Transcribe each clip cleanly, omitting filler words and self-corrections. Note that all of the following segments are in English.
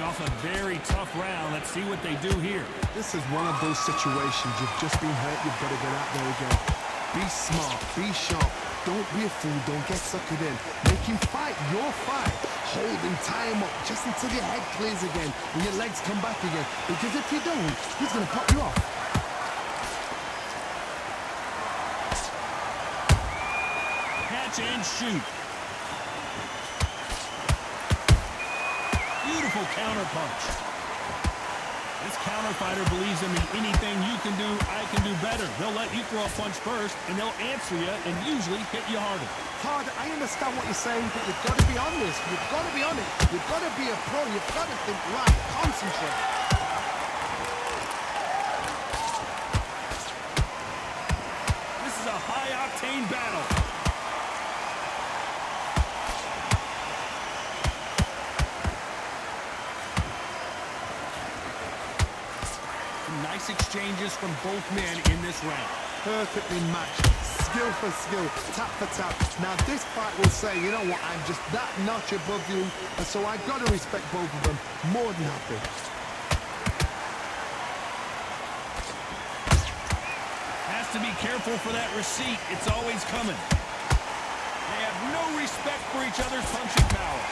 off a very tough round. Let's see what they do here. This is one of those situations. You've just been hurt. You've got to get out there again. Be smart. Be sharp. Don't be a fool. Don't get suckered in. Make him fight your fight. Hold him, tie him up just until your head clears again and your legs come back again. Because if you don't, he's going to pop you off. Catch and shoot. Beautiful counter punch. This counter fighter believes in the anything you can do, I can do better. They'll let you throw a punch first, and they'll answer you and usually hit you harder. Todd, I understand what you're saying, but you've got to be honest. You've got to be honest. You've got to be a pro. You've got to think right. Concentrate. This is a high-octane battle. Nice exchanges from both men in this round. Perfectly matched. Skill for skill. Tap for tap. Now this fight will say, you know what, I'm just that notch above you, and so I've got to respect both of them. More than happy. Has to be careful for that receipt. It's always coming. They have no respect for each other's punching power.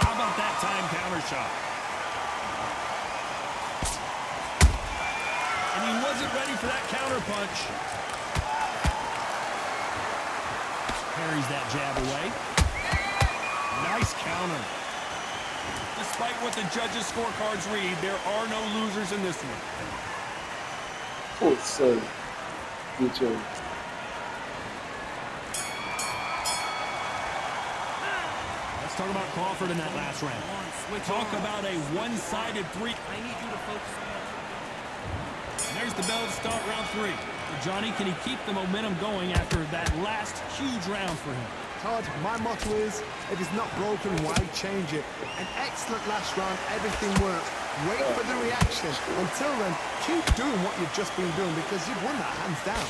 How about that time counter shot? And he wasn't ready for that counter punch. Parries that jab away. Nice counter. Despite what the judges' scorecards read, there are no losers in this one. Oh, so good job. Let's talk about Crawford in that last round. Talk about a one-sided three. I need you to focus on that. There's the bell to start round 3. Johnny, can he keep the momentum going after that last huge round for him? Todd, my motto is, if it's not broken, why change it? An excellent last round, everything worked. Wait for the reaction. Until then, keep doing what you've just been doing because you've won that hands down.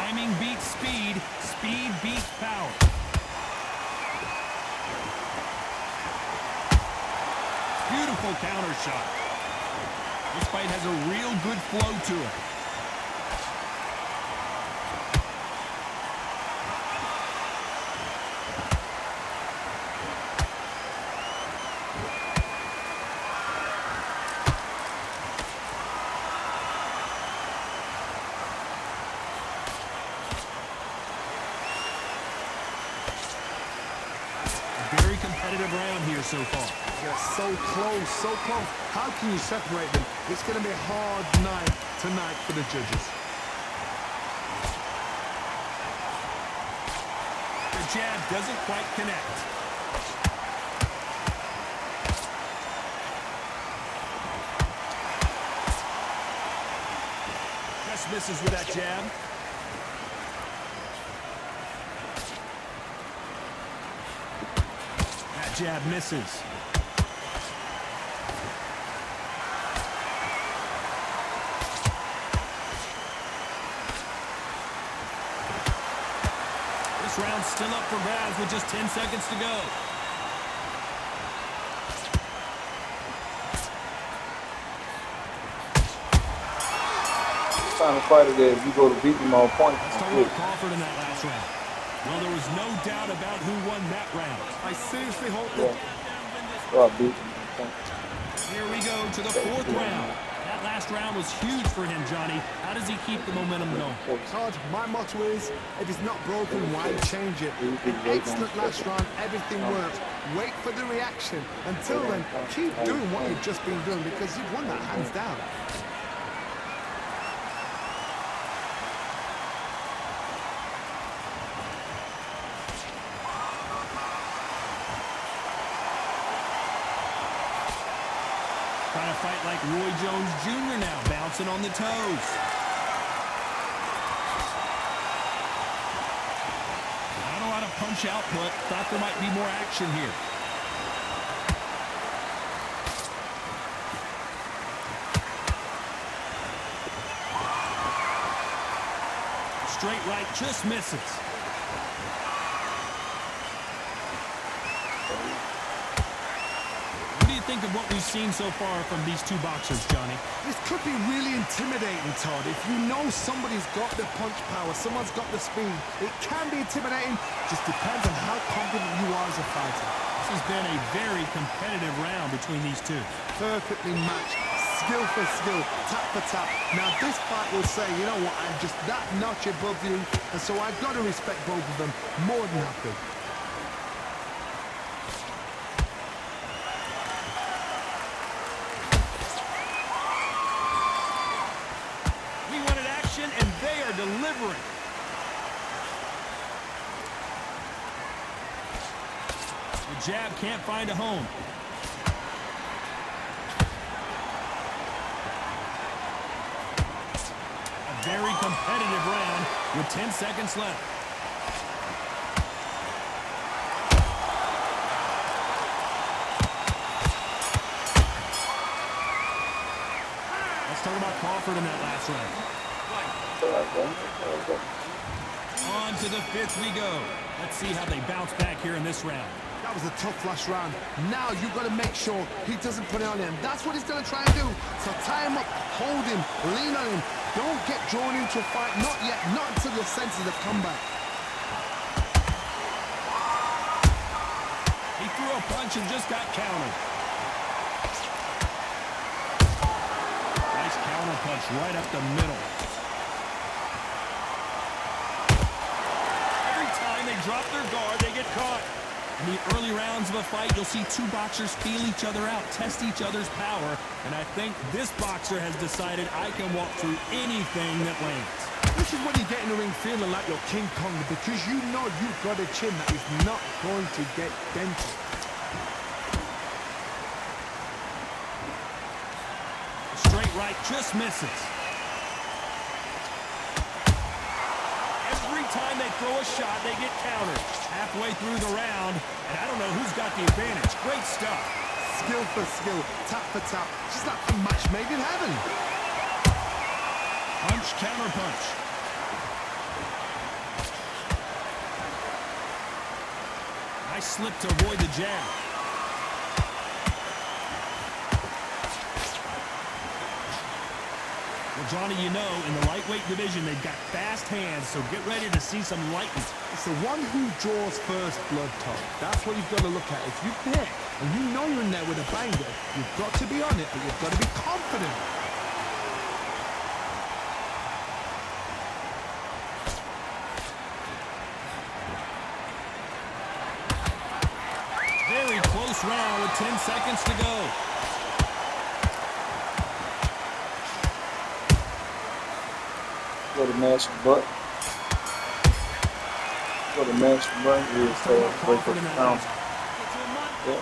Timing beats speed. Speed beats power. Beautiful counter shot. This fight has a real good flow to it. Very competitive round here so far. They're so close, so close. How can you separate them? It's going to be a hard night tonight for the judges. The jab doesn't quite connect. Just misses with that jab. That jab misses. This round's still up for grabs with just 10 seconds to go. Final fighter there, if you go to beat him on points. Let's talk about Crawford in that last round. Well, there was no doubt about who won that round. I seriously hope Yeah. that... Well, beat him on points. Here we go to the 4th round. That last round was huge for him, Johnny. How does he keep the momentum going? Todd, my motto is, if it's not broken, why change it? An excellent last round, everything worked. Wait for the reaction. Until then, keep doing what you've just been doing because you've won that hands down. Trying to fight like Roy Jones Jr. now, bouncing on the toes. Not a lot of punch output. Thought there might be more action here. straight right just misses. What do you think of what we've seen so far from these two boxers, Johnny? This could be really intimidating, Todd. If you know somebody's got the punch power, someone's got the speed, it can be intimidating. Just depends on how confident you are as a fighter. This has been a very competitive round between these two. Perfectly matched, skill for skill, tap for tap. Now this fight will say, you know what, I'm just that notch above you, and so I've got to respect both of them more than happy. We wanted action, and they are delivering. The jab can't find a home. A very competitive round with 10 seconds left. Let's talk about Crawford in that last round. On to the fifth we go. Let's see how they bounce back here in this round. That was a tough last round. Now you've got to make sure he doesn't put it on him. That's what he's going to try and do. So tie him up, hold him, lean on him. Don't get drawn into a fight. Not yet. Not until your senses have come back. He threw a punch and just got countered. Nice counter punch right up the middle. Every time they drop their guard, they get caught. In the early rounds of a fight, you'll see two boxers feel each other out, test each other's power, and I think this boxer has decided I can walk through anything that lands. This is when you get in the ring feeling like you're King Kong, because you know you've got a chin that is not going to get dented. Straight right just misses. Every time they throw a shot, they get countered. Halfway through the round, and I don't know who's got the advantage. Great stuff. Skill for skill, tap for tap. Just like a match made in heaven. Punch, counter punch. Nice slip to avoid the jab. Well, Johnny, you know, in the lightweight division, they've got fast hands, so get ready to see some lightning. It's the one who draws first blood, Todd. That's what you've got to look at. If you're there and you know you're in there with a banger, you've got to be on it, but you've got to be confident. Very close round with 10 seconds to go. Go to mash the butt. Go to mash the butt. Break up the pound. Yeah.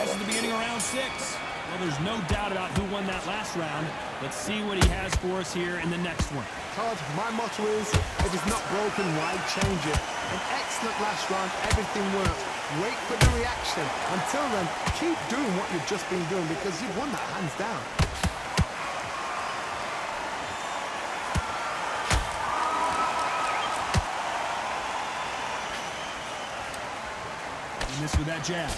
This is the beginning of round 6. Well, there's no doubt about who won that last round. Let's see what he has for us here in the next one. Todd, my motto is, if it's not broken, why change it? An excellent last round, everything worked. Wait for the reaction. Until then, keep doing what you've just been doing, because you've won that hands down. And this with that jab.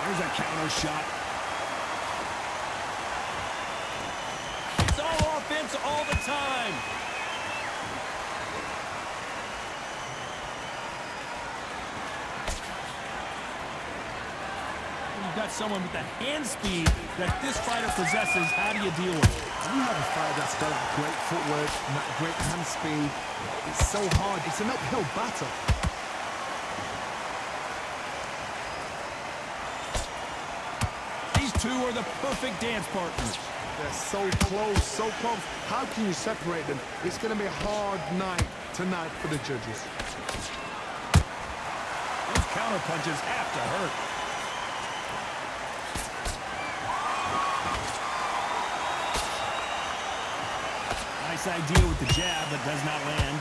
There's a counter shot. It's all offense all the time. You've got someone with the hand speed that this fighter possesses. How do you deal with it? When you have a fighter that's got that great footwork and that great hand speed, it's so hard. It's an uphill battle. These two are the perfect dance partners. They're so close, so close. How can you separate them? It's going to be a hard night tonight for the judges. Those counter punches have to hurt. Nice idea with the jab that does not land.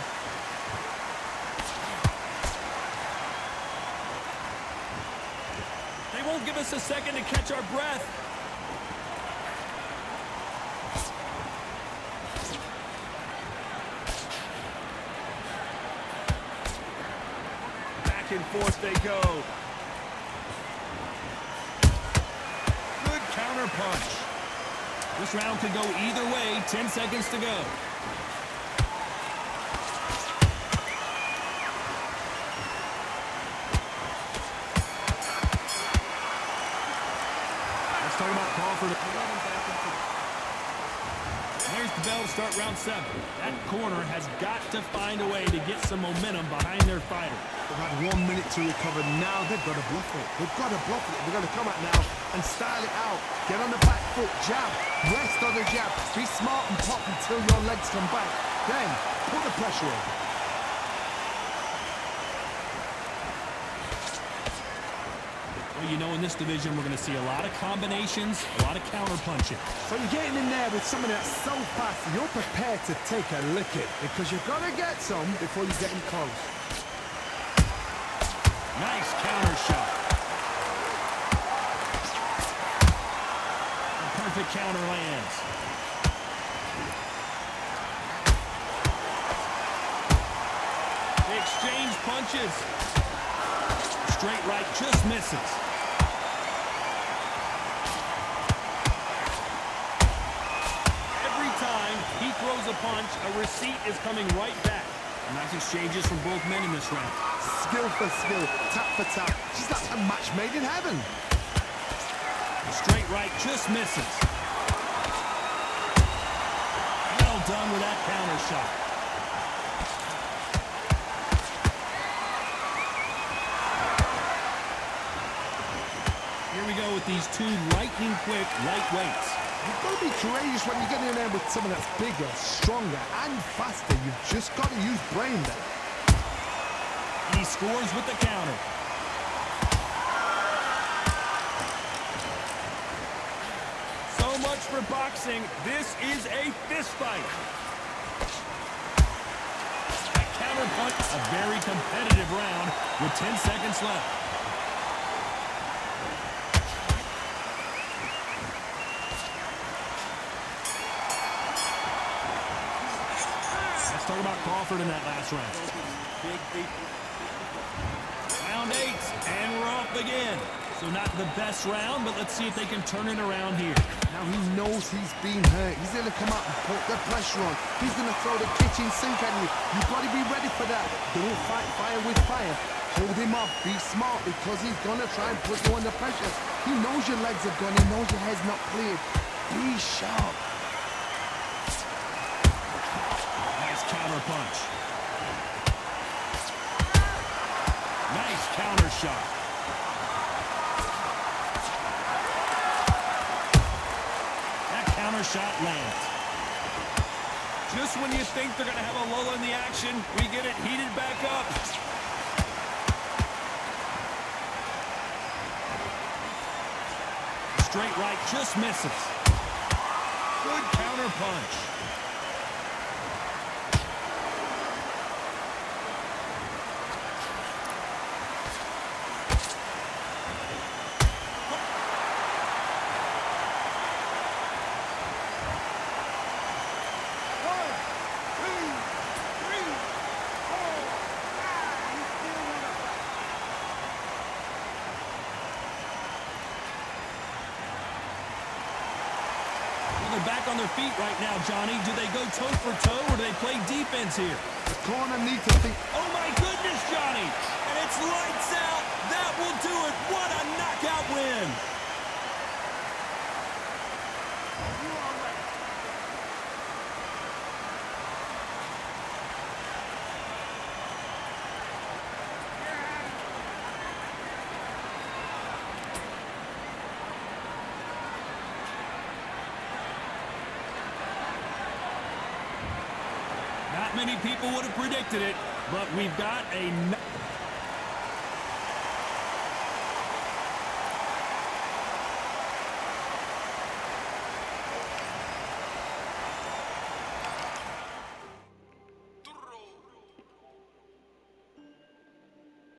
They won't give us a second to catch our breath. Back and forth they go. Good counter punch. This round could go either way. 10 seconds to go. Let's talk about Crawford. There's the bell to start round 7. That corner has got to find a way to get some momentum behind their fighter. They've had 1 minute to recover. Now they've got to bluff it. They've got to bluff it. They've got to come out now and style it out. Get on the back foot, jab, rest on the jab. Be smart and pop until your legs come back. Then put the pressure on. Well, you know, in this division, we're going to see a lot of combinations, a lot of counter punching. So you're getting in there with somebody that's so fast, you're prepared to take a licking because you've got to get some before you get in close. Nice counter shot. A perfect counter lands. They exchange punches. Straight right just misses. Every time he throws a punch, a receipt is coming right back. Nice exchanges from both men in this round. Skill for skill, tap for tap. She's like a match made in heaven. Straight right just misses. Well done with that counter shot. Here we go with these two lightning-quick lightweights. You've got to be courageous when you get in there with someone that's bigger, stronger, and faster. You've just got to use brain there. He scores with the counter. So much for boxing. This is a fist fight. That counter punch, a very competitive round with 10 seconds left. Let's talk about Crawford in that last round. Round 8, and we're off again. So not the best round, but let's see if they can turn it around here. Now he knows he's been hurt. He's going to come out and put the pressure on. He's going to throw the kitchen sink at you. You've got to be ready for that. Don't fight fire with fire. Hold him off. Be smart because he's going to try and put you under pressure. He knows your legs are gone. He knows your head's not cleared. Be sharp. Nice counter punch. Nice counter shot. That counter shot lands. Just when you think they're going to have a lull in the action, we get it heated back up. Straight right just misses. Good counter punch. They're back on their feet right now, Johnny. Do they go toe for toe or do they play defense here? The corner needs to think. Oh my goodness, Johnny! And it's lights out. That will do it. What a knockout win! Not many people would have predicted it, but we've got a